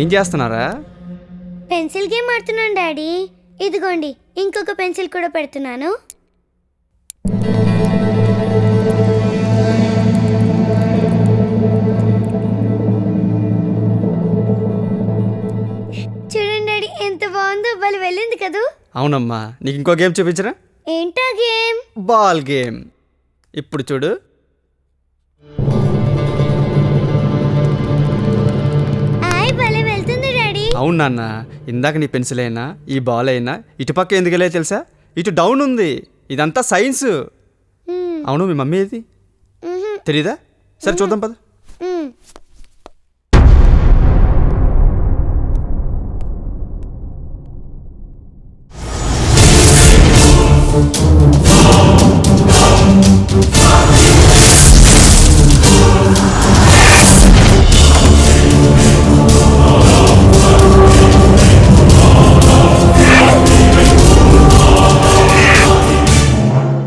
ఏం చేస్తున్నారా? Pencil game ఆడుతున్నాను డాడీ. ఇదిగోండి ఇంకొక పెన్సిల్ కూడా పెడుతున్నాను. చూడండి డాడీ ఎంత బాగుందో, బలి వెళ్ళింది కదూ. అవునమ్మా, నీకు ఇంకో గేమ్ చూపించరా? ఏంటా గేమ్? Ball game. ఇప్పుడు చూడు. భలే వెళ్తుంది డాడీ. అవును నాన్న, ఇందాక నీ పెన్సిల్ అయినా ఈ బాల్ అయినా ఇటుపక్క ఎందుకు వెళ్ళే తెలుసా? ఇటు డౌన్ ఉంది. ఇదంతా సైన్స్. అవును, మీ మమ్మీ ఏది తెలీదా? సరే చూద్దాం పద.